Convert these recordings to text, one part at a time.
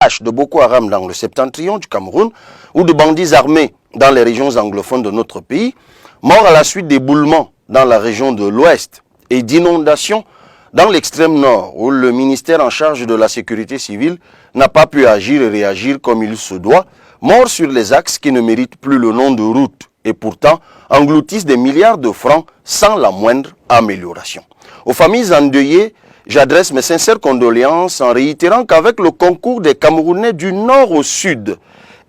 lâches de Boko Haram dans le septentrion du Cameroun ou de bandits armés dans les régions anglophones de notre pays, morts à la suite d'éboulements dans la région de l'Ouest et d'inondations dans l'extrême nord où le ministère en charge de la sécurité civile n'a pas pu agir et réagir comme il se doit, morts sur les axes qui ne méritent plus le nom de route et pourtant engloutissent des milliards de francs sans la moindre amélioration. Aux familles endeuillées, j'adresse mes sincères condoléances en réitérant qu'avec le concours des Camerounais du nord au sud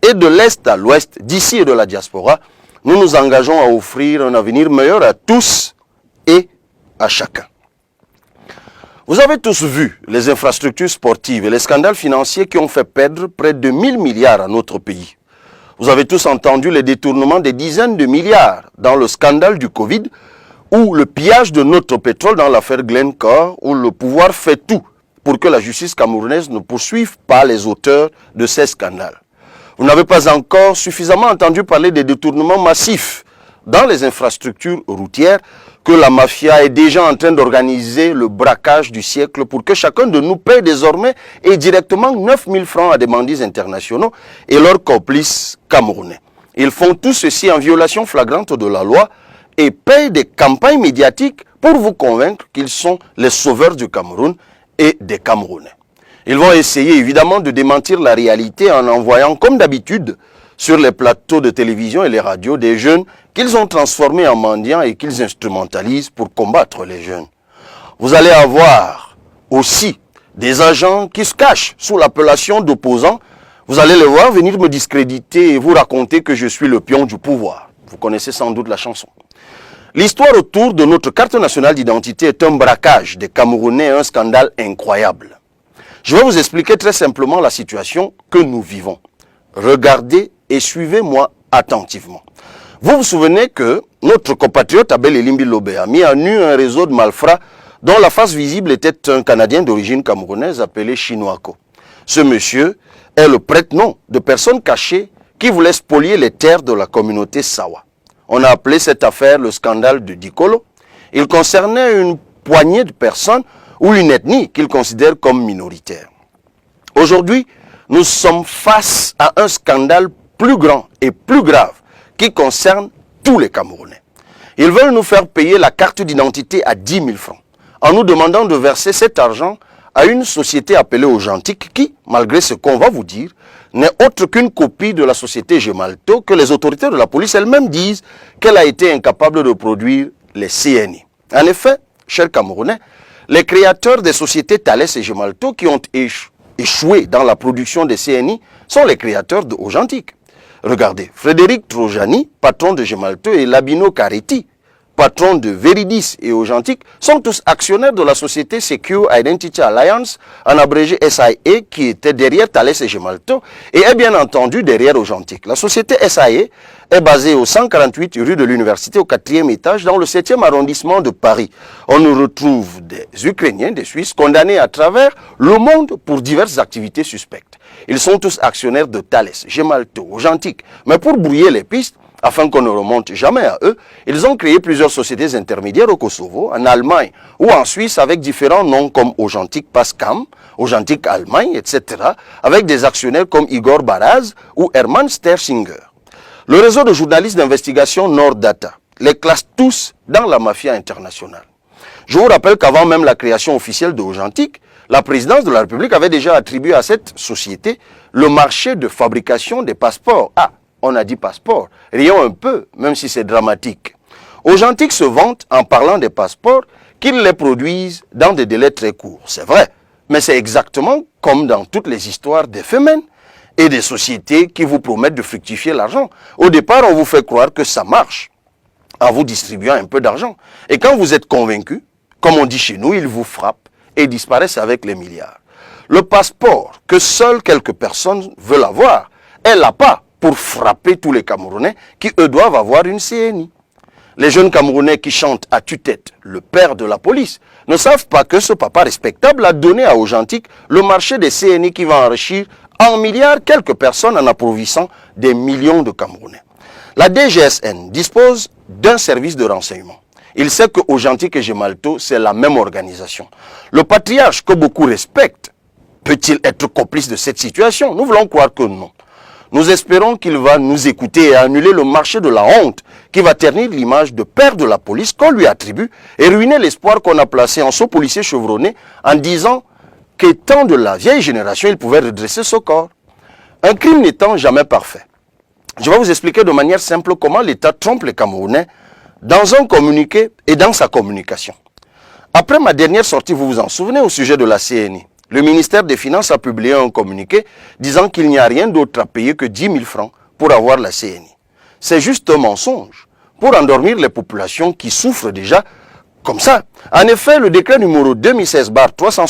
et de l'est à l'ouest, d'ici et de la diaspora, nous nous engageons à offrir un avenir meilleur à tous et à chacun. Vous avez tous vu les infrastructures sportives et les scandales financiers qui ont fait perdre près de 1000 milliards à notre pays. Vous avez tous entendu les détournements des dizaines de milliards dans le scandale du Covid ou le pillage de notre pétrole dans l'affaire Glencore où le pouvoir fait tout pour que la justice camerounaise ne poursuive pas les auteurs de ces scandales. Vous n'avez pas encore suffisamment entendu parler des détournements massifs dans les infrastructures routières que la mafia est déjà en train d'organiser le braquage du siècle pour que chacun de nous paie désormais et directement 9000 francs à des bandits internationaux et leurs complices camerounais. Ils font tout ceci en violation flagrante de la loi et payent des campagnes médiatiques pour vous convaincre qu'ils sont les sauveurs du Cameroun et des Camerounais. Ils vont essayer évidemment de démentir la réalité en envoyant, comme d'habitude, sur les plateaux de télévision et les radios des jeunes qu'ils ont transformés en mendiants et qu'ils instrumentalisent pour combattre les jeunes. Vous allez avoir aussi des agents qui se cachent sous l'appellation d'opposants. Vous allez les voir venir me discréditer et vous raconter que je suis le pion du pouvoir. Vous connaissez sans doute la chanson. L'histoire autour de notre carte nationale d'identité est un braquage des Camerounais et un scandale incroyable. Je vais vous expliquer très simplement la situation que nous vivons. Regardez et suivez-moi attentivement. Vous vous souvenez que notre compatriote Abel Elimbi Lobé a mis à nu un réseau de malfrats dont la face visible était un Canadien d'origine camerounaise appelé Chinoako. Ce monsieur est le prête-nom de personnes cachées qui voulaient spolier les terres de la communauté Sawa. On a appelé cette affaire le scandale de Dikolo. Il concernait une poignée de personnes ou une ethnie qu'il considère comme minoritaire. Aujourd'hui, nous sommes face à un scandale plus grand et plus grave qui concerne tous les Camerounais. Ils veulent nous faire payer la carte d'identité à 10 000 francs en nous demandant de verser cet argent à une société appelée Authentique qui, malgré ce qu'on va vous dire, n'est autre qu'une copie de la société Gemalto que les autorités de la police elles-mêmes disent qu'elle a été incapable de produire les CNI. En effet, chers Camerounais, les créateurs des sociétés Thales et Gemalto qui ont échoué dans la production des CNI sont les créateurs de Authentique. Regardez, Frédéric Trojani, patron de Gemalto, et Labino Carretti, patron de Veridis et Authentique, sont tous actionnaires de la société Secure Identity Alliance, en abrégé SIA, qui était derrière Thales et Gemalto, et est bien entendu derrière Authentique. La société SIA est basée au 148 rue de l'Université, au 4e étage, dans le 7e arrondissement de Paris. On y retrouve des Ukrainiens, des Suisses, condamnés à travers le monde pour diverses activités suspectes. Ils sont tous actionnaires de Thales, Gemalto, Authentique. Mais pour brouiller les pistes, afin qu'on ne remonte jamais à eux, ils ont créé plusieurs sociétés intermédiaires au Kosovo, en Allemagne ou en Suisse avec différents noms comme Authentique Pascam, Authentique Allemagne, etc., avec des actionnaires comme Igor Baraz ou Hermann Stersinger. Le réseau de journalistes d'investigation Nordata les classe tous dans la mafia internationale. Je vous rappelle qu'avant même la création officielle de Authentique, la présidence de la République avait déjà attribué à cette société le marché de fabrication des passeports. Ah, on a dit passeport, rions un peu, même si c'est dramatique. Authentique se vante en parlant des passeports qu'ils les produisent dans des délais très courts. C'est vrai, mais c'est exactement comme dans toutes les histoires des femmes et des sociétés qui vous promettent de fructifier l'argent. Au départ, on vous fait croire que ça marche en vous distribuant un peu d'argent. Et quand vous êtes convaincu, comme on dit chez nous, ils vous frappent et disparaissent avec les milliards. Le passeport que seules quelques personnes veulent avoir, elle l'a pas pour frapper tous les Camerounais qui, eux, doivent avoir une CNI. Les jeunes Camerounais qui chantent à tue-tête le père de la police ne savent pas que ce papa respectable a donné à Authentique le marché des CNI qui va enrichir en milliards quelques personnes en approvissant des millions de Camerounais. La DGSN dispose d'un service de renseignement. Il sait que Authentique et Gemalto, c'est la même organisation. Le patriarche que beaucoup respectent Peut-il être complice de cette situation? Nous voulons croire que non. Nous espérons qu'il va nous écouter et annuler le marché de la honte qui va ternir l'image de père de la police qu'on lui attribue et ruiner l'espoir qu'on a placé en ce policier chevronné en disant qu'étant de la vieille génération, il pouvait redresser ce corps. Un crime n'étant jamais parfait. Je vais vous expliquer de manière simple comment l'État trompe les Camerounais dans un communiqué et dans sa communication. Après ma dernière sortie, vous vous en souvenez, au sujet de la CNI, le ministère des Finances a publié un communiqué disant qu'il n'y a rien d'autre à payer que 10 000 francs pour avoir la CNI. C'est juste un mensonge pour endormir les populations qui souffrent déjà comme ça. En effet, le décret numéro 2016/360